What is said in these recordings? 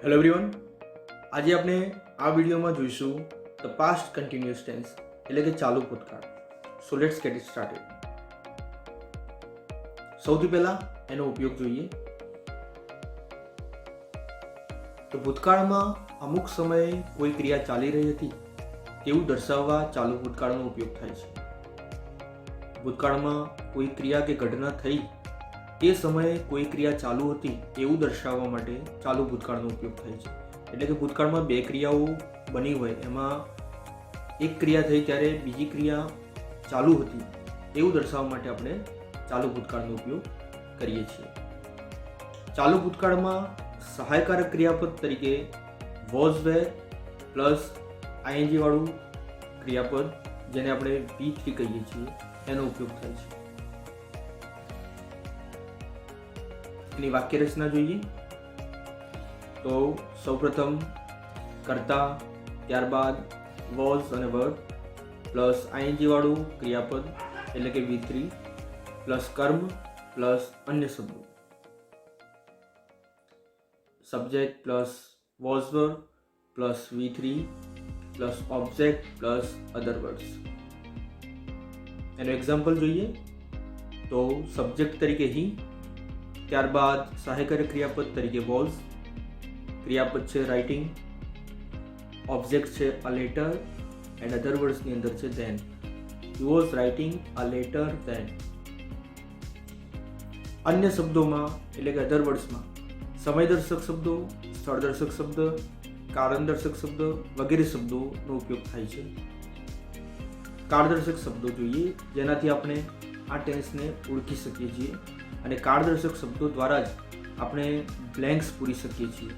Hello everyone, આજે આપણે આ વિડીયોમાં જોઈશું ધ પાસ્ટ કન્ટિન્યુઅસ ટેન્સ એટલે કે ચાલુ ભૂતકાળ. So let's get it started. સૌથી પહેલાં એનો ઉપયોગ જોઈએ. તો ભૂતકાળમાં અમુક સમયે કોઈ ક્રિયા ચાલી રહી હતી તેવું દર્શાવવા ચાલુ ભૂતકાળનો ઉપયોગ થાય છે. ભૂતકાળમાં કોઈ ક્રિયા કે ઘટના થઈ તે સમયે કોઈ ક્રિયા ચાલુ હતી એવું દર્શાવવા માટે ચાલુ ભૂતકાળનો ઉપયોગ થાય છે. એટલે કે ભૂતકાળમાં બે ક્રિયાઓ બની હોય, એમાં એક ક્રિયા થઈ ત્યારે બીજી ક્રિયા ચાલુ હતી એવું દર્શાવવા માટે આપણે ચાલુ ભૂતકાળનો ઉપયોગ કરીએ છીએ. ચાલુ ભૂતકાળમાં સહાયકારક ક્રિયાપદ તરીકે વોઝ વેર પ્લસ આઈએનજી વાળું ક્રિયાપદ, જેને આપણે V3 કહીએ છીએ, એનો ઉપયોગ થાય છે. એની વાક્ય રચના જોઈએ તો સૌપ્રથમ કર્તા, ત્યારબાદ વોઝ અને વર્બ પ્લસ આઈએનજી વાળું ક્રિયાપદ એટલે કે V3 પ્લસ કર્મ પ્લસ અન્ય શબ્દો, subject plus was verb plus V3 plus object plus other words. એનો એક્ઝામ્પલ જોઈએ તો સબ્જેક્ટ તરીકે હી, ત્યારબાદ સહાયકારક ક્રિયાપદ તરીકે વોઝ, ક્રિયાપદ છે રાઇટિંગ, ઓબ્જેક્ટ છે અ લેટર એન્ડ અધર વર્ડ્સની અંદર છે then. He was writing a letter then. અન્ય શબ્દોમાં એટલે કે અધર વર્ડ્સમાં સમયદર્શક શબ્દો, સ્થળદર્શક શબ્દ, કારણદર્શક શબ્દ વગેરે શબ્દોનો ઉપયોગ થાય છે. કાળદર્શક શબ્દો જોઈએ જેનાથી આપણે આ ટેન્સને ઓળખી શકીએ છીએ, અને કાળદર્શક શબ્દો દ્વારા જ આપણે બ્લેન્ક્સ પૂરી શકીએ છીએ.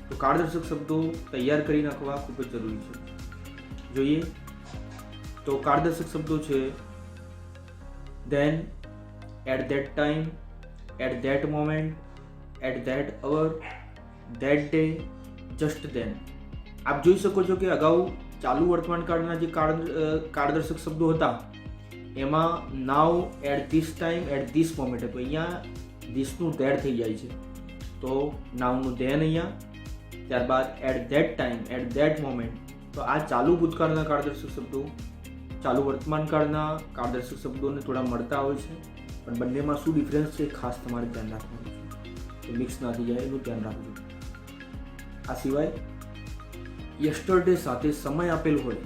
તો કાળદર્શક શબ્દો તૈયાર કરી નાખવા ખૂબ જ જરૂરી છે. જોઈએ તો કાળદર્શક શબ્દો છે then, at that time, at that moment, at that hour, that day, just then. આપ જોઈ શકો છો કે અગાઉ ચાલુ વર્તમાનકાળના જે કાળદર્શક શબ્દો હતા એમાં now, at this time, at this moment હતું. અહીંયા ધીસનું ધેટ થઈ જાય છે તો નાવનું ધેન અહીંયા, ત્યારબાદ at that time, at that moment. તો આ ચાલુ ભૂતકાળના કાળદર્શક શબ્દો ચાલુ વર્તમાનકાળના કાળદર્શક શબ્દોને થોડા મળતા હોય છે, પણ બંનેમાં શું ડિફરન્સ છે ખાસ તમારે ધ્યાન રાખવાનું છે, તો મિક્સ ના થઈ જાય એનું ધ્યાન રાખવું. આ સિવાય યસ્ટરડે સાથે સમય આપેલો હોય,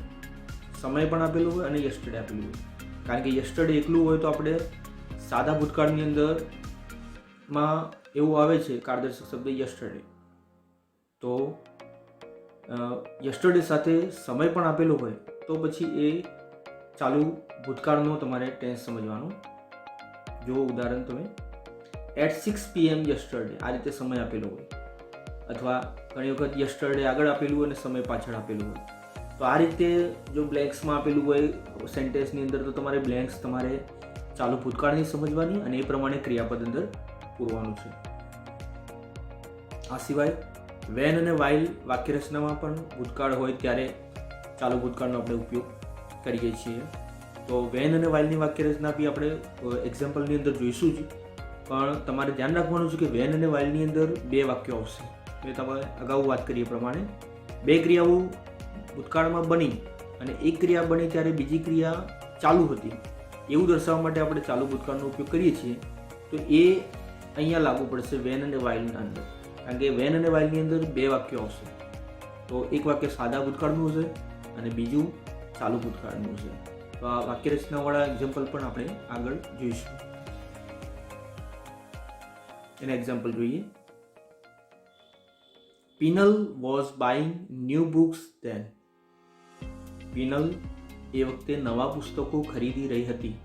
સમય પણ આપેલો હોય અને યસ્ટરડે આપેલું હોય. કારણ કે યસ્ટરડે એકલું હોય તો આપણે સાદા ભૂતકાળની અંદર માં એવું આવે છે કાળદર્શક શબ્દ યસ્ટરડે, તો યસ્ટરડે સાથે સમય પણ આપેલો હોય તો પછી એ ચાલુ ભૂતકાળનો તમારે ટેન્સ સમજવાનો. જો ઉદાહરણ તમે એટ 6 PM યસ્ટરડે આ રીતે સમય આપેલો હોય, અથવા ઘણી વખત યસ્ટરડે આગળ આપેલું હોય અને સમય પાછળ આપેલું હોય. તો આ રીતે જો બ્લેન્ક્સમાં આપેલું હોય સેન્ટેન્સની અંદર તો તમારે બ્લેન્ક્સ તમારે ચાલુ ભૂતકાળની સમજવાની અને એ પ્રમાણે ક્રિયાપદ અંદર પૂરવાનું છે. આ સિવાય વેન અને વાઇલ વાક્ય રચનામાં પણ ભૂતકાળ હોય ત્યારે ચાલુ ભૂતકાળનો આપણે ઉપયોગ કરીએ છીએ. તો વેન અને વાઇલની વાક્ય રચના બી આપણે એક્ઝામ્પલની અંદર જોઈશું જ, પણ તમારે ધ્યાન રાખવાનું છે કે વેન અને વાઇલની અંદર બે વાક્યો આવશે. મેં તમે અગાઉ વાત કરી એ પ્રમાણે બે ક્રિયાઓ ભૂતકાળમાં બની અને એક ક્રિયા બની ત્યારે બીજી ક્રિયા ચાલુ હતી એવું દર્શાવવા માટે આપણે ચાલુ ભૂતકાળનો ઉપયોગ કરીએ છીએ. તો એ અહીંયા લાગુ પડશે વેન અને વાઇલના અંદર, કારણ કે વેન અને વાઇલની અંદર બે વાક્યો આવશે. તો એક વાક્ય સાદા ભૂતકાળનું હશે અને બીજું ચાલુ ભૂતકાળનું હશે. તો આ વાક્ય રચનાવાળા એક્ઝામ્પલ પણ આપણે આગળ જોઈશું. એના એક્ઝામ્પલ જોઈએ. Pinal was buying new books then. Pinal એ વખતે નવા પુસ્તકો ખરીદી રહી હતી.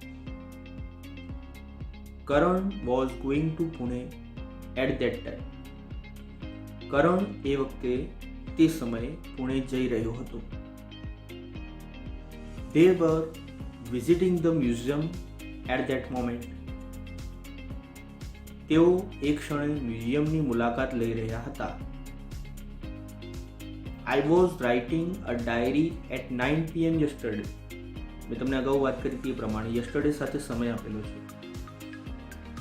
Karan was going to Pune at that time. Karan એ વખતે તે સમયે પુણે જઈ રહ્યો હતો. They were visiting the museum at that moment. તેઓ એક ક્ષણે મ્યુઝિયમની મુલાકાત લઈ રહ્યા હતા. I was writing a diary at 9 PM yesterday. મેં તમને અગાઉ વાત કરી હતી એ પ્રમાણે યસ્ટરડે સાથે સમય આપેલો છે.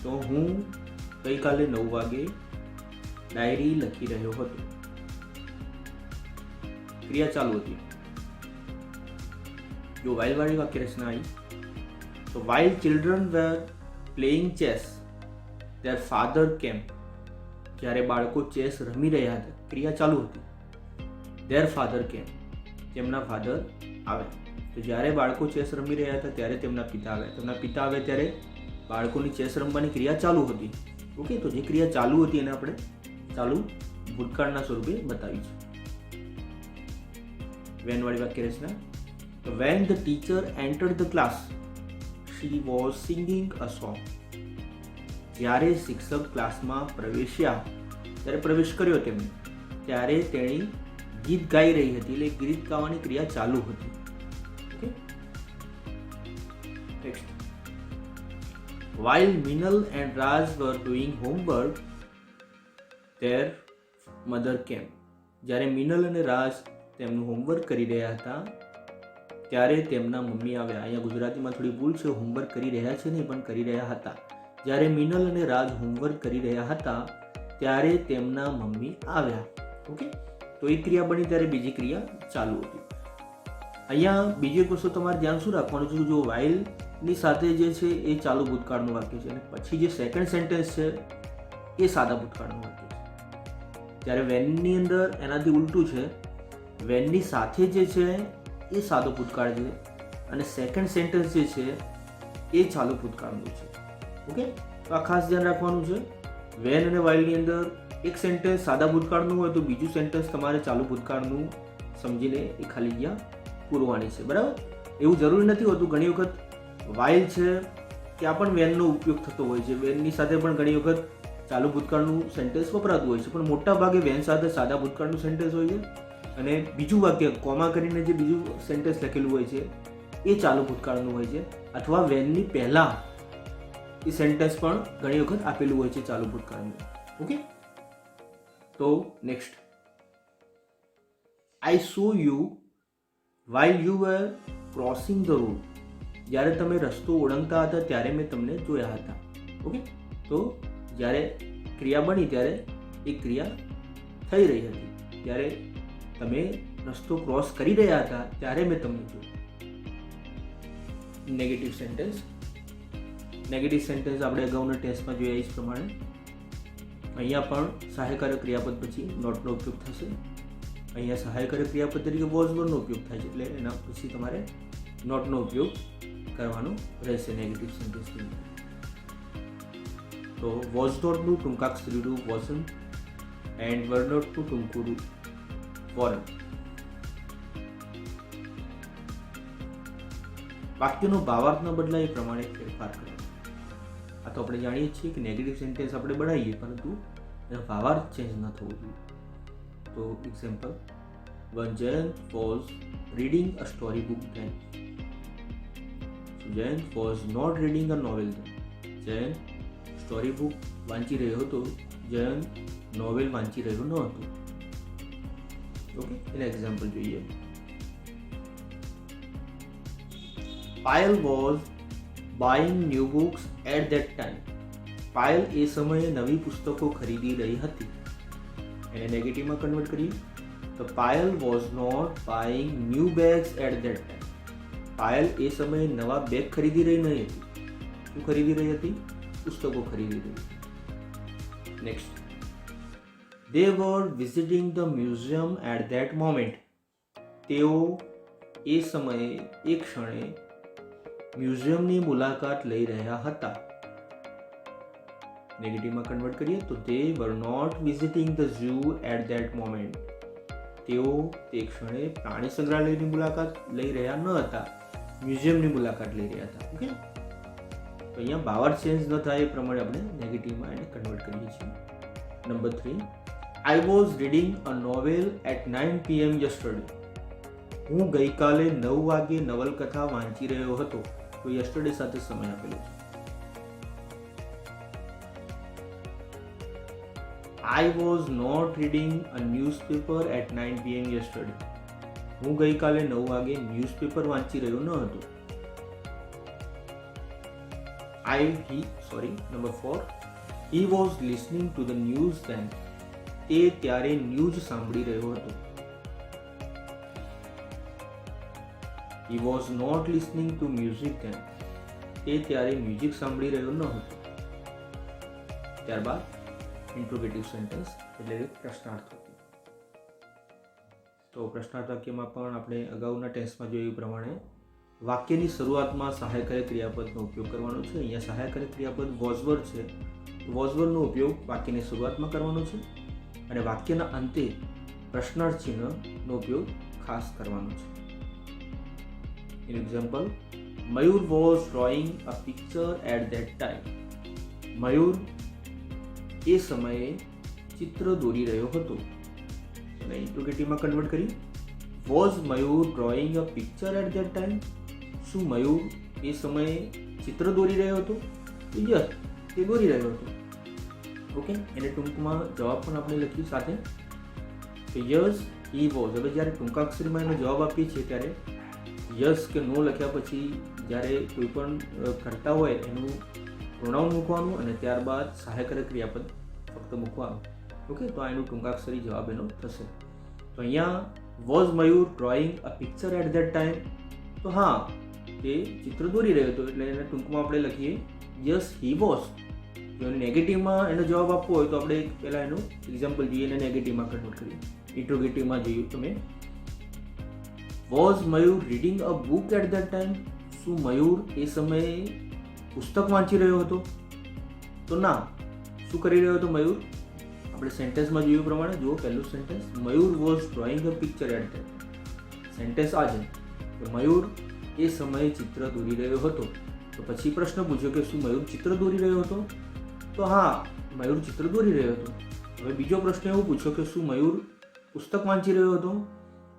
તો હું ગઈકાલે 9 વાગે ડાયરી લખી રહ્યો હતો. क्रिया चालू थी। जो वाइल वाली वाक्य रचना आई, तो while children were playing chess their father came, જ્યારે બાળકો ચેસ રમી રહ્યા હતા, ક્રિયા ચાલુ હતી, ધેર ફાધર કેમ, તેમના ફાધર આવે. તો જ્યારે બાળકો ચેસ રમી રહ્યા હતા ત્યારે તેમના પિતા આવે. તેમના પિતા આવે ત્યારે બાળકોની ચેસ રમવાની ક્રિયા ચાલુ હતી. ઓકે, તો જે ક્રિયા ચાલુ હતી એને આપણે ચાલુ ભૂતકાળના સ્વરૂપે બતાવી છે. વેન વાળી વાક્ય રચના, તો when the teacher entered the class she was singing a song. જ્યારે શિક્ષક ક્લાસમાં પ્રવેશ્યા, ત્યારે પ્રવેશ કર્યો તેમણે, ત્યારે તેણી ગીત ગાઈ રહી હતી, એટલે ગીત ગાવાની ક્રિયા ચાલુ હતી. Okay, next. While Minal and Raj were doing homework, their mother came. જ્યારે મિનલ અને રાજ તેમનું હોમવર્ક કરી રહ્યા હતા ત્યારે તેમના મમ્મી આવ્યા. અહીંયા ગુજરાતીમાં થોડી ભૂલ છે, હોમવર્ક કરી રહ્યા છે નહીં પણ કરી રહ્યા હતા. જ્યારે મિનલ અને રાજ હોમવર્ક કરી રહ્યા હતા ત્યારે તેમના મમ્મી આવ્યા. ઓકે, તો એક ક્રિયા બની ત્યારે બીજી ક્રિયા ચાલુ હતી. અહીંયા બીજી એક વસ્તુ તમારે ધ્યાન શું રાખવાનું છે, જો વાઇલની સાથે જે છે એ ચાલુ ભૂતકાળનું વાક્ય છે અને પછી જે સેકન્ડ સેન્ટેન્સ છે એ સાદા ભૂતકાળનું વાક્ય છે. જ્યારે વેનની અંદર એનાથી ઉલટું છે, વેનની સાથે જે છે એ સાદો ભૂતકાળ છે અને સેકન્ડ સેન્ટેન્સ જે છે એ ચાલુ ભૂતકાળનું છે. ઓકે, તો આ ખાસ ધ્યાન રાખવાનું છે. વેન અને વાઇલની અંદર એક સેન્ટેન્સ સાદા ભૂતકાળનું હોય તો બીજું સેન્ટેન્સ તમારે ચાલુ ભૂતકાળનું સમજીને એ ખાલી જગ્યા પૂરવાની છે. બરાબર, એવું જરૂરી નથી હોતું. ઘણી વખત વાઇલ છે ત્યાં પણ વેનનો ઉપયોગ થતો હોય છે, વેનની સાથે પણ ઘણી વખત ચાલુ ભૂતકાળનું સેન્ટેન્સ વપરાતું હોય છે, પણ મોટા ભાગે વેન સાથે સાદા ભૂતકાળનું સેન્ટેન્સ હોય છે અને બીજું વાક્ય કોમા કરીને જે બીજું સેન્ટેન્સ લખેલું હોય છે એ ચાલુ ભૂતકાળનું હોય છે, અથવા વેનની પહેલા એ સેન્ટેન્સ પણ ઘણી વખત આપેલું હોય છે ચાલુ ભૂતકાળનું. ઓકે, તો next. I so you while you were crossing the road. જ્યારે તમે રસ્તો ઓળંગતા હતા ત્યારે મેં તમને જોયા હતા. ઓકે, તો જ્યારે ક્રિયા બની ત્યારે એ ક્રિયા થઈ રહી હતી, ત્યારે તમે રસ્તો ક્રોસ કરી રહ્યા હતા ત્યારે મેં તમને જોયું. Negative sentence. નેગેટિવ સેન્ટેન્સ આપણે અગાઉના ટેસ્ટમાં જોયા એ જ પ્રમાણે અહીંયા પણ સહાયકારક ક્રિયાપદ પછી નોટનો ઉપયોગ થશે. અહીંયા સહાયકારક ક્રિયાપદ તરીકે વોઝ વરનો ઉપયોગ થાય છે, એટલે એના પછી તમારે નોટનો ઉપયોગ કરવાનો રહેશે નેગેટિવ સેન્ટેન્સની અંદર. તો વોઝ નોટનું ટૂંકાક્ષરી રૂપ વોઝન્ટ એન્ડ વર નોટનું ટૂંકું રૂપ વોરન. વાક્યનો ભાવાર્થ ન બદલાય એ પ્રમાણે ફેરફાર કરો. આ તો આપણે જાણીએ છીએ કે નેગેટિવ સેન્ટેન્સ આપણે બનાવીએ પરંતુ એનો ભાવાર્થ ચેન્જ ન થવો જોઈએ. તો example, when Jayant was reading a storybook then. So Jayant was not reading a novel then. Jayant story book વાંચી રહ્યો હતો, જયંત નોવેલ વાંચી રહ્યો ન હતો. ઓકે, એના એક્ઝામ્પલ જોઈએ. Payal was buying new books at that time. Payal એ સમયે નવી પુસ્તકો ખરીદી રહી હતી. એને નેગેટિવમાં કન્વર્ટ કરીએ તો Payal was not buying new bags at that time. Payal એ સમયે નવા બેગ ખરીદી રહી નહીં હતી. શું ખરીદી રહી હતી? પુસ્તકો ખરીદી રહી. Next. They were visiting the museum at that moment. તેઓ એ સમયે એ ક્ષણે મ્યુઝિયમની મુલાકાત લઈ રહ્યા હતા. નેગેટિવમાં કન્વર્ટ કરીએ તો they were not visiting the zoo at that moment. તેઓ તે ક્ષણે પ્રાણી સંગ્રહાલયની મુલાકાત લઈ રહ્યા ન હતા, મ્યુઝિયમની મુલાકાત લઈ રહ્યા હતા. ઓકે, તો અહીંયા ભાવાર્થ ચેન્જ ન થાય એ પ્રમાણે આપણે નેગેટિવમાં એને કન્વર્ટ કરીએ છીએ. Number 3. I was reading a novel at 9 PM yesterday. હું ગઈકાલે 9 વાગે નવલકથા વાંચી રહ્યો હતો. તો yesterday સાથે સમય આપેલો છે. I was not reading a newspaper at 9 PM yesterday. હું ગઈકાલે 9 વાગે ન્યૂઝપેપર વાંચી રહ્યો ન હતો. Number 4. He was listening to the news then. તે ત્યારે ન્યૂઝ સાંભળી રહ્યો હતો. He was not listening to music then. તે ત્યારે મ્યુઝિક સાંભળી રહ્યો ન હતો. ત્યારબાદ ઇન્ટ્રોગેટિવ સેન્ટેન્સ એટલે કે પ્રશ્નાર્થ વાક્ય. તો પ્રશ્નાર્થ વાક્યમાં પણ આપણે અગાઉના ટેન્સમાં જોયું પ્રમાણે વાક્યની શરૂઆતમાં સહાયકારી ક્રિયાપદનો ઉપયોગ કરવાનો છે. અહીંયા સહાયકારી ક્રિયાપદ વોઝ વર્ડ છે. વોઝ વર્ડનો ઉપયોગ વાક્યની શરૂઆતમાં કરવાનો છે અને વાક્યના અંતે પ્રશ્નાર્થ ચિહ્નનો ઉપયોગ ખાસ કરવાનો છે. In example, Mayur was drawing a picture at that time. Mayur એ સમયે ચિત્ર દોરી રહ્યો હતો. અને ઇન્ટ્રોગેટિવમાં કન્વર્ટ કરી, was Mayur drawing a picture at that time. શું મયુર એ સમયે ચિત્ર દોરી રહ્યો હતો? યસ, તે દોરી રહ્યો હતો. ઓકે, એને ટૂંકમાં જવાબ પણ આપણે લખ્યું સાથે. તો યસ હી વોઝ. હવે જ્યારે ટૂંકાક્ષરીમાં એનો જવાબ આપીએ છીએ ત્યારે યસ કે નો લખ્યા પછી જ્યારે કોઈ પણ કરતા હોય એનું પ્રોનાઉન મૂકવાનું અને ત્યારબાદ સહાયકારક ક્રિયાપદ ફક્ત મૂકવાનું. ઓકે, તો આ એનું ટૂંકાક્ષરી જવાબ એનો થશે. તો અહીંયા was Mayur drawing a picture at that time. તો હા, તે ચિત્ર દોરી રહ્યો હતો એટલે એને ટૂંકમાં આપણે લખીએ યસ હી વોઝ. જો એને નેગેટિવમાં એનો જવાબ આપવો હોય તો આપણે પહેલાં એનું એક્ઝામ્પલ જોઈએ અને નેગેટિવમાં કન્વર્ટ કરીએ. ઇન્ટ્રોગેટિવમાં જોયું તમે, was Mayur reading a book at that time. શું મયુર એ સમયે પુસ્તક વાંચી રહ્યો હતો? તો ના. શું કરી રહ્યો હતો મયુર? આપણે સેન્ટેન્સમાં જોયું પ્રમાણે જુઓ, પહેલું sentence, Mayur was drawing a picture at that. Sentence આ છે કે મયુર એ સમયે ચિત્ર દોરી રહ્યો હતો. તો પછી પ્રશ્ન પૂછ્યો કે શું મયુર ચિત્ર દોરી રહ્યો હતો? તો હા, મયુર ચિત્ર દોરી રહ્યો હતો. હવે બીજો પ્રશ્ન એવો પૂછ્યો કે શું મયુર પુસ્તક વાંચી રહ્યો હતો?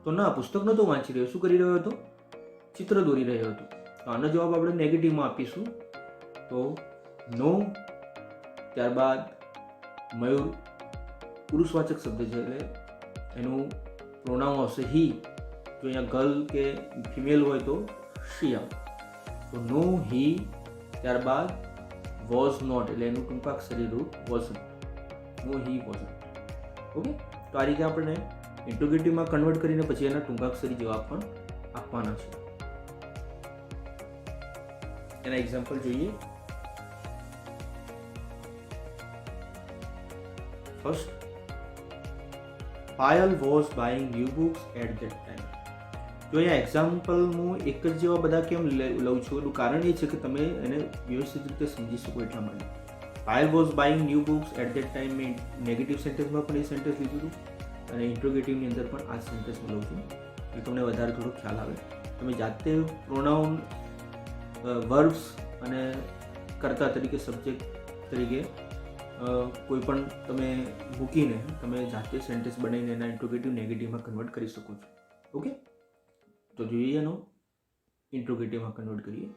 તો ના, પુસ્તક નહોતો વાંચી રહ્યો. શું કરી રહ્યો હતો? ચિત્ર દોરી રહ્યો હતો. તો આનો જવાબ આપણે નેગેટિવમાં આપીશું. તો નો, ત્યારબાદ મયુર પુરુષવાચક શબ્દ છે એટલે એનું પ્રોનાઉન આવશે હી. જો અહીંયા ગર્લ કે ફિમેલ હોય તો શી આવે. તો નો હી, ત્યારબાદ વોઝ નોટ એટલે એનું ટૂંકાક્ષરી રૂપ વોઝન્ટ. નો હી વોઝન્ટ. ઓકે, તો આ રીતે આપણે ઇન્ટ્રોગેટિવમાં કન્વર્ટ કરીને પછી એના ટૂંકાક્ષરી જવાબ પણ આપવાના છે. એના એક્ઝામ્પલ જોઈએ. First, Payal was buying new books at that time. જો અહીંયા એક્ઝામ્પલ હું એક જ જેવા બધા કેમ લઉં છું એનું કારણ એ છે કે તમે એને વ્યવસ્થિત રીતે સમજી શકો એટલા માટે. Payal was buying new books at that time મેં નેગેટિવ સેન્ટેન્સમાં પણ એ સેન્ટેન્સ લીધું હતું અને ઇન્ટ્રોગેટિવની અંદર પણ આ સેન્ટેન્સ લઉં છું એટલે તમને વધારે થોડો ખ્યાલ આવે. તમે જાતે પ્રોનાઉન, વર્બ્સ અને કર્તા તરીકે, સબ્જેક્ટ તરીકે કોઈ પણ તમે મૂકીને તમે જાતે સેન્ટેન્સ બનાવીને એના ઇન્ટ્રોગેટિવ નેગેટિવમાં કન્વર્ટ કરી શકો છો. ઓકે, તો જોઈએ એનો ઇન્ટ્રોગેટિવમાં કન્વર્ટ કરીએ.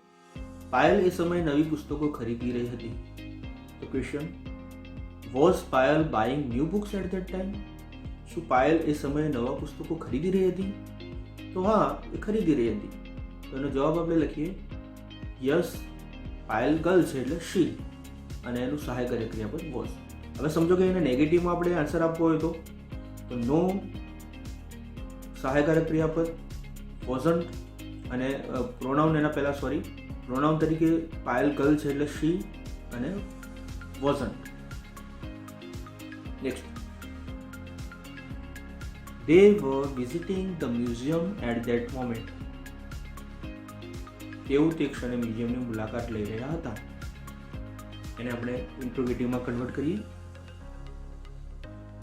પાયલ એ સમયે નવી પુસ્તકો ખરીદી રહી હતી. તો question, was Payal buying new books at that time. શું પાયલ એ સમયે નવા પુસ્તકો ખરીદી રહી હતી? તો હા, એ ખરીદી રહી હતી. તો એનો જવાબ આપણે લખીએ યસ. પાયલ ગર્લ છે એટલે શી અને એનું સહાયકારી ક્રિયાપદ વોઝ. હવે સમજો કે એને નેગેટિવમાં આપણે આન્સર આપવો હોય તો નો, સહાયકારક ક્રિયાપદ વોઝન્ટ અને પ્રોનાઉન એના પહેલાં પ્રોનાઉન તરીકે પાયલ ગર્લ છે એટલે શી અને wasn't. Next, they were visiting the museum at that moment. તેઓ તે ક્ષણે મ્યુઝિયમની મુલાકાત લઈ રહ્યા હતા. એને આપણે ઇન્ટ્રોગેટિવમાં કન્વર્ટ કરીએ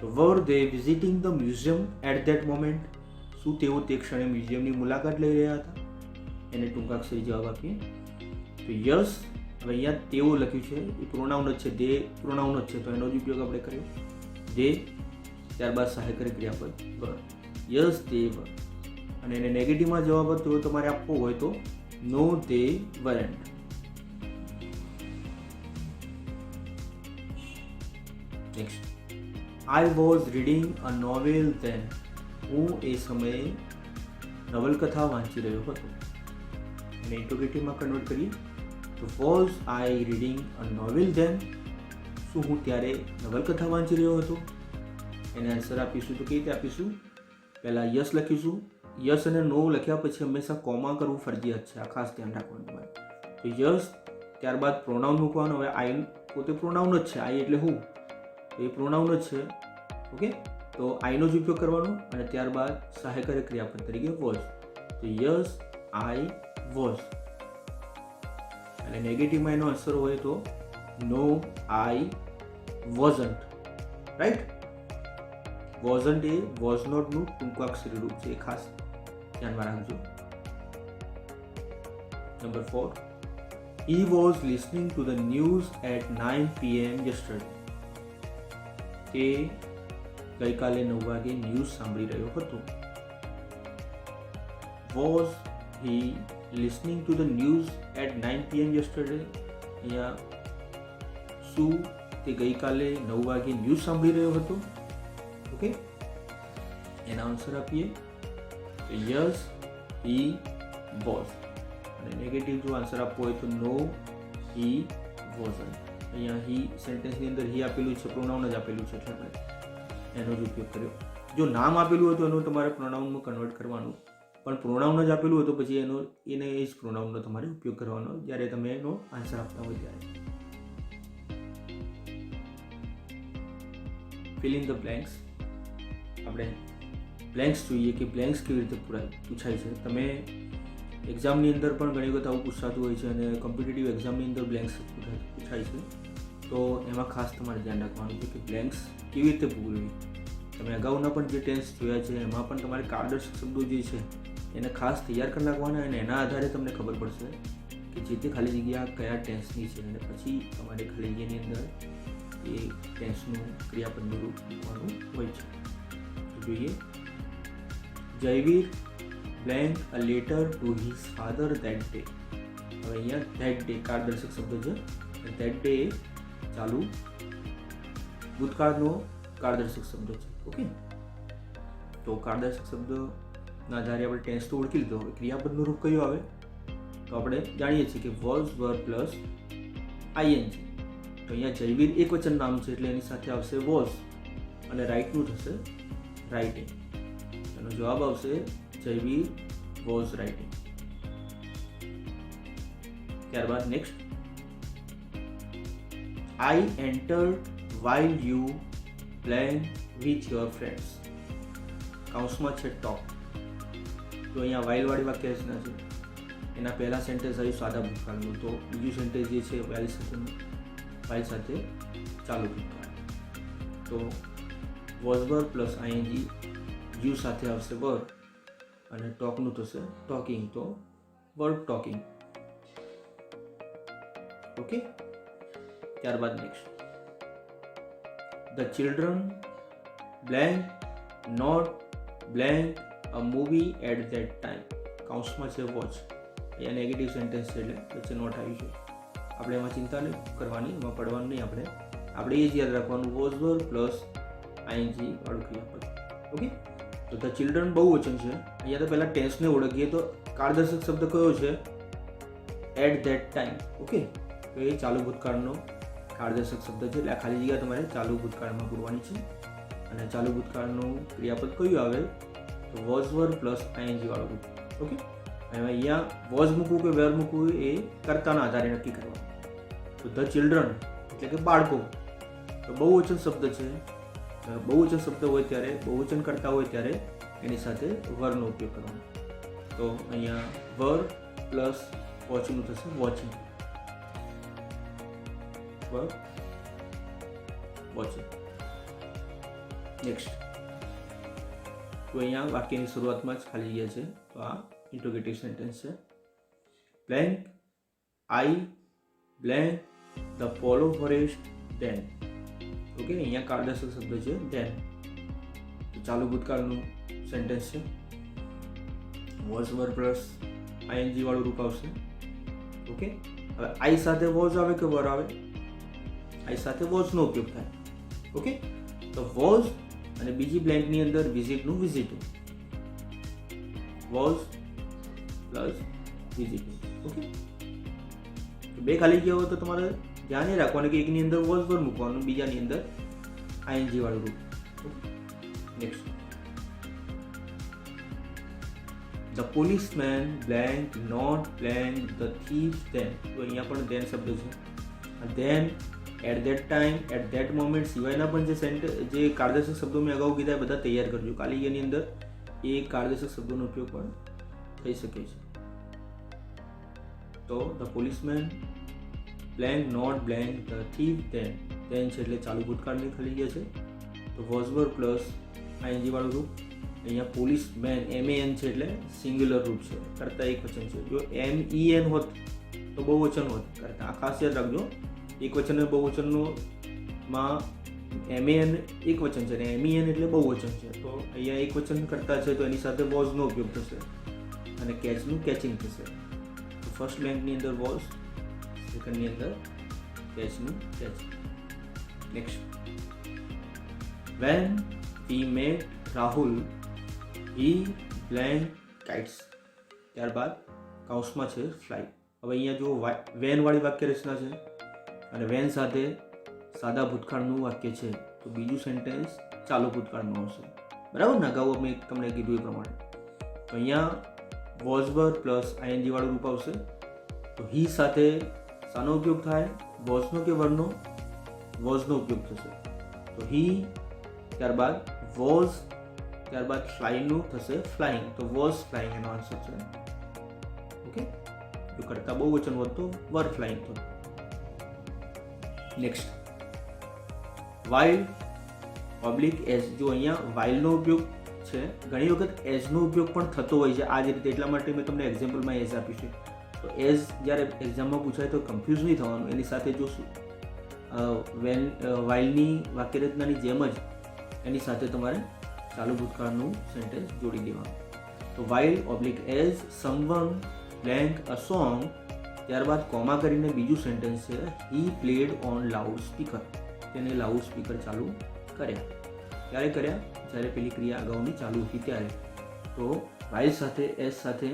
તો were they visiting the museum at that moment. શું તેઓ તે ક્ષણે મ્યુઝિયમની મુલાકાત લઈ રહ્યા હતા? એને ટૂંકાક્ષરી જવાબ આપીએ તો યસ. હવે અહીંયા તેઓ લખ્યું છે એ પ્રોનાઉન જ છે, દે પ્રોનાઉન જ છે તો એનો જ ઉપયોગ આપણે કર્યો દે, ત્યારબાદ સહાયકારી ક્રિયાપદ વર. યસ દે વર. અને એને નેગેટિવમાં જવાબ હતો તમારે આપવો હોય તો no they weren't. Next, I was reading a novel then. હું એ સમયે નવલકથા વાંચી રહ્યો હતો. એને ઇન્ટ્રોગેટિવમાં કન્વર્ટ કરીએ તો was I reading a novel then. શું હું ત્યારે નવલકથા વાંચી રહ્યો હતો? એને આન્સર આપીશું તો કઈ રીતે આપીશું? પહેલાં યસ લખીશું, યસ અને નો લખ્યા પછી હંમેશા કોમા કરવું ફરજિયાત છે, આ ખાસ ધ્યાન રાખવાનું તમારે. તો યસ, ત્યારબાદ પ્રોનાઉન મૂકવાનું. હવે આઈ પોતે પ્રોનાઉન જ છે, આઈ એટલે હું, તો એ પ્રોનાઉન જ છે. ઓકે, તો આઈનો જ ઉપયોગ કરવાનો અને ત્યારબાદ સહાયકારી ક્રિયાપદ તરીકે વોઝ. તો યસ આઈ વોઝ. અને નેગેટિવમાં એનો આન્સર હોય તો no I wasn't. Right? Wasn't એ વોઝ નોટનું ટૂંકાક્ષરી રૂપ છે, એ ખાસ ધ્યાનમાં રાખજો. Number 4, he was listening to the news at 9 PM yesterday. તે ગઈકાલે 9 વાગે ન્યૂઝ સાંભળી રહ્યો હતો. Was he listening to the news at 9 PM yesterday? અહીંયા શું તે ગઈકાલે 9 વાગે ન્યૂઝ સાંભળી રહ્યો હતો? ઓકે, એના આન્સર આપીએ તો યસ he was. અને નેગેટિવ જો આન્સર આપવો હોય તો નો he wasn't. અહીંયા he સેન્ટેન્સની અંદર he આપેલું છે, પ્રોનાઉન જ આપેલું છે એટલે આપણે એનો જ ઉપયોગ કર્યો. જો નામ આપેલું હોય તો એનું તમારે પ્રોનાઉનમાં કન્વર્ટ કરવાનું, પણ પ્રોનાઉન જ આપેલું હોય તો પછી એને એ જ પ્રોનાઉનનો તમારે ઉપયોગ કરવાનો જ્યારે તમે એનો આન્સર આપતા હોય ત્યારે. Fill in the blanks. આપણે બ્લેન્ક્સ જોઈએ કે બ્લેન્ક્સ કેવી રીતે પૂછાય છે. તમે એક્ઝામની અંદર પણ ઘણી વખત આવું પૂછાતું હોય છે અને કોમ્પિટિટિવ એક્ઝામની અંદર બ્લેન્ક્સ પૂછાય છે. તો એમાં ખાસ તમારે ધ્યાન રાખવાનું છે કે બ્લેન્ક્સ કેવી રીતે પૂરવી. તમે અગાઉના પણ જે ટેન્સ જોયા છે એમાં પણ તમારે કારણદર્શક શબ્દો જે છે એને ખાસ તૈયાર કરી નાખવાના અને એના આધારે તમને ખબર પડશે કે જે તે ખાલી જગ્યા કયા ટેન્સની છે અને પછી તમારે ખાલી જગ્યાની અંદર એ ટેન્સનું ક્રિયાપદનું રૂપ મૂકવાનું હોય છે. જોઈએ, Jayveer blank a letter to his father that day. હવે અહીંયા ધેટ ડે કારણદર્શક શબ્દ છે. ધેટ ડે ચાલુ ભૂતકાળનો કારણદર્શક શબ્દ છે. ઓકે, તો કારણદર્શક શબ્દના આધારે આપણે ટેન્સ તો ઓળખી લીધો. હવે ક્રિયાપદનું રૂપ કયું આવે તો આપણે જાણીએ છીએ કે વોઝ, વર પ્લસ આઈએનજી. તો અહીંયા જયવીર એક વચન નામ છે એટલે એની સાથે આવશે વોઝ અને રાઇટનું થશે રાઇટિંગ. એનો જવાબ આવશે જયવીર વોઝ રાઇટિંગ. ત્યારબાદ next, I entered while you playing with your friends. કાઉન્સમાં છે ટોક. તો અહીંયા વાઇલ વાળી વાક્ય રચના છે. એના પહેલા સેન્ટેન્સ આવ્યું સાદા ભૂતકાળનું, તો બીજું સેન્ટેન્સ જે છે વાઇલ સાથે ચાલુ ભૂતકાળ. તો was were plus I N G, you સાથે આવશે વર અને ટોકનું થશે ટોકિંગ, તો વર્બ ટોકિંગ. ઓકે, ત્યારબાદ next, the children blank not blank a movie at that time. કાઉન્સમાં છે વોચ. અહીંયા નેગેટિવ સેન્ટેન્સ છે એટલે વચ્ચે નોટ આવી છે. આપણે એમાં ચિંતા નહીં કરવાની, એમાં પડવાનું નહીં. આપણે એ જ યાદ રાખવાનું વોઝ વર પ્લસ આઈએનજી વાળું ક્રિયાપદ. ઓકે, તો ધ ચિલ્ડ્રન બહુવચન છે. અહીંયા તો પહેલાં ટેન્સને ઓળખીએ તો કારણદર્શક શબ્દ કયો છે? At that time. ઓકે, તો એ ચાલુ ભૂતકાળનો કારણદર્શક શબ્દ છે એટલે આ ખાલી જગ્યા તમારે ચાલુ ભૂતકાળમાં પૂરવાની છે. અને ચાલુ ભૂતકાળનું ક્રિયાપદ કયું આવે તો વોઝ વર પ્લસ આઈએનજી વાળું રૂપ. ઓકે, અહીંયા વોઝ મૂકવું કે વેર મૂકવું એ કર્તાના આધારે નક્કી કરવાનું. તો ધ ચિલ્ડ્રન એટલે કે બાળકો, તો બહુવચન શબ્દ છે. બહુવચન શબ્દ હોય ત્યારે, બહુવચન કરતા હોય ત્યારે એની સાથે વરનો ઉપયોગ કરવાનો. તો અહીંયા વર પ્લસ વોચનું થશે વોચિંગ. વોચિંગ. નેક્સ્ટ, તો અહીંયા વાક્યની શરૂઆતમાં જ ખાલી જગ્યા છે, તો આ ઇન્ટ્રોગેટિવ સેન્ટેન્સ છે. Blank I blank the Polo forest then. Okay, અહીંયા કારણદર્શક શબ્દ છે ધેન. તો ચાલુ ભૂતકાળનું સેન્ટેન્સ છે. વોઝ વર પ્લસ આઈએનજી વાળું રૂપ આવશે. ઓકે, હવે આઈ સાથે વોઝ આવે કે વર આવે? આઈ સાથે વોઝનો ઉપયોગ થાય. ઓકે, તો વોઝ અને બીજી બ્લેન્કની અંદર વિઝિટનું visiting. Was plus visiting. Okay, બે ખાલી ગયા હોય તો તમારે ધ્યાન એ રાખવાનું કે એકની અંદર વોઝ વર મૂકવાનું, બીજાની અંદર આઈએનજી વાળું રૂપ. Next, the policeman blank not blank the thief then. તો અહીંયા પણ ધેન શબ્દ છે. Then, at that time, at that moment સિવાયના પણ જે કારદર્શક શબ્દો મેં અગાઉ કીધા એ બધા તૈયાર કરજો. ખાલી એની અંદર એ કારદર્શક શબ્દોનો ઉપયોગ પણ થઈ શકે છે. તો the policeman blank not blank the thief then. Then છે એટલે ચાલુ ભૂતકાળની ખાલી ગયા છે. તો વોઝ વર પ્લસ આઈએનજી વાળું રૂપ. અહીંયા પોલીસમેન MEN છે એટલે સિંગ્યુલર રૂપ છે, કરતા એક વચન છે. જો MEN હોત તો બહુવચન હોત. કરતા આ ખાસ યાદ રાખજો, એક વચન અને બહુવચનનો માં MEN એક વચન છે અને MEN એટલે બહુવચન છે. તો અહીંયા એક વચન કરતા છે તો એની સાથે વોઝનો ઉપયોગ થશે અને કેચનું કેચિંગ થશે. તો ફર્સ્ટ બેંકની અંદર વોઝ, સેકન્ડની અંદર કેચનું catching. Next, when we met Rahul he blank kites. ત્યારબાદ કાઉન્સમાં છે ફ્લાય. હવે અહીંયા જો વેન વાળી વાક્ય રચના છે અને વેન સાથે સાદા ભૂતકાળનું વાક્ય છે તો બીજું સેન્ટેન્સ ચાલુ ભૂતકાળમાં આવશે. બરાબર ને? અગાઉ મેં તમને કીધું એ પ્રમાણે. તો અહીંયા વોઝ વર પ્લસ આઈએનજી વાળું રૂપ આવશે. તો હી સાથે શાનો ઉપયોગ થાય? વોઝનો કે વરનો? વોઝનો ઉપયોગ થશે. તો હી, ત્યારબાદ વોઝ, ત્યારબાદ ફ્લાઇંગનું થશે ફ્લાઇંગ. તો વોઝ ફ્લાઇંગ એનો આન્સર છે. ઓકે, જો કરતા બહુ વચન હોત તો વર ફ્લાઇંગ થતું. Next, while public as. જો અહીંયા વાઇલનો ઉપયોગ છે, ઘણી વખત એઝનો ઉપયોગ પણ થતો હોય છે આ જ રીતે. એટલા માટે મેં તમને એક્ઝામ્પલમાં એઝ આપ્યું છે. તો એઝ જ્યારે એક્ઝામમાં પૂછાય તો કન્ફ્યુઝ નહીં થવાનું. એની સાથે જો વાઇલની વાક્યરચનાની જેમ જ એની સાથે તમારે ચાલુ ભૂતકાળનું સેન્ટેન્સ જોડી દેવાનું. તો while oblique as someone blank a song. ત્યારબાદ કોમા કરીને બીજું સેન્ટેન્સ છે he played on loud speaker. તેને લાઉડ સ્પીકર ચાલુ કર્યા. ક્યારે કર્યા? જ્યારે પેલી ક્રિયા અગાઉની ચાલુ હતી ત્યારે. તો વાઇલ સાથે એઝ સાથે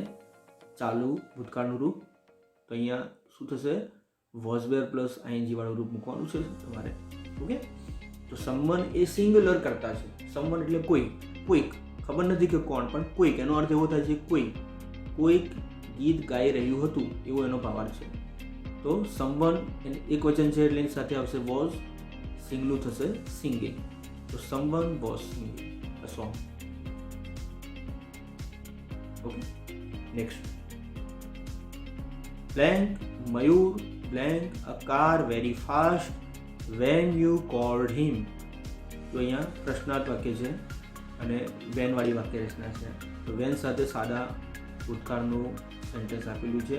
ચાલુ ભૂતકાળનું રૂપ. તો અહીંયા શું થશે? વોઝ વેર પ્લસ આઈએનજી વાળું રૂપ મૂકવાનું છે તમારે. ઓકે, તો સમવન એ સિંગ્યુલર કરતા છે. સમવન એટલે કોઈ, કોઈક, ખબર નથી કે કોણ, પણ કોઈક. એનો અર્થ એવો થાય છે કોઈક ગીત ગાઈ રહ્યું હતું એવો એનો ભાવાર્થ છે. તો સમવન એક વચન છે એટલે એની સાથે આવશે વોઝ, સિંગનું થશે સિંગિંગ. તો someone was singing a song. Okay, next, blank Mayur blank a car very fast when you called him. તો અહીંયા પ્રશ્નાર્થ વાક્ય છે અને વેન વાળી વાક્ય રચના છે. તો વેન સાથે સાદા ભૂતકાળનું સેન્ટેન્સ આપેલું છે.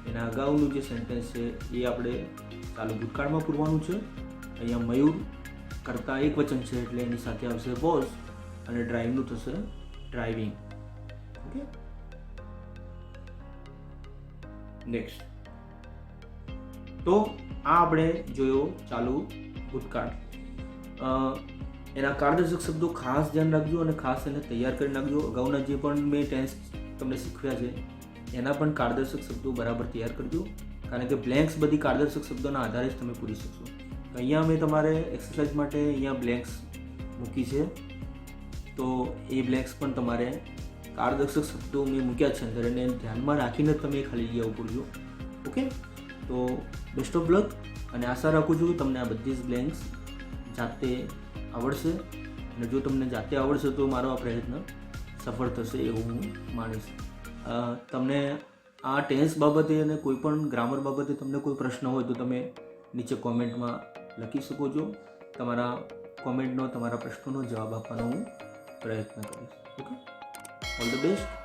એના અગાઉનું જે સેન્ટેન્સ છે એ આપણે ચાલુ ભૂતકાળમાં પૂરવાનું છે. અહીંયા મયુર કરતા એક વચન છે એટલે એની સાથે આવશે વોઝ અને ડ્રાઈવનું થશે ડ્રાઇવિંગ. Okay, next. તો આ આપણે જોયો ચાલુ ભૂતકાળ. એના કારદર્શક શબ્દો ખાસ ધ્યાન રાખજો અને ખાસ એને તૈયાર કરી નાખજો. અગાઉના જે પણ મેં ટેન્સ તમને શીખવ્યા છે એના પણ કારદર્શક શબ્દો બરાબર તૈયાર કરજો, કારણ કે બ્લેન્ક્સ બધી કારદર્શક શબ્દોના આધારે જ તમે પૂરી શકશો. અહીંયા મેં તમારે એક્સરસાઇઝ માટે અહીંયા બ્લેન્ક્સ મૂકી છે. તો એ બ્લેન્ક્સ પણ તમારે કારદર્શક શબ્દો મેં મૂક્યા છે અંદર એને ધ્યાનમાં રાખીને તમે ખાલી જગ્યાઓ પૂરજો. ઓકે, તો બેસ્ટ ઓફ લક અને આશા રાખું છું કે તમને આ બધી જ બ્લેન્ક્સ જાતે આવડશે. અને જો તમને જાતે આવડશે તો મારો આ પ્રયત્ન સફળ થશે એવું હું માનીશ. તમને આ ટેન્સ બાબતે અને કોઈ પણ ગ્રામર બાબતે તમને કોઈ પ્રશ્ન હોય તો તમે નીચે કોમેન્ટમાં લખી શકો છો. તમારા કોમેન્ટનો, તમારા પ્રશ્નોનો જવાબ આપવાનો હું પ્રયત્ન કરીશ. Okay, all the best.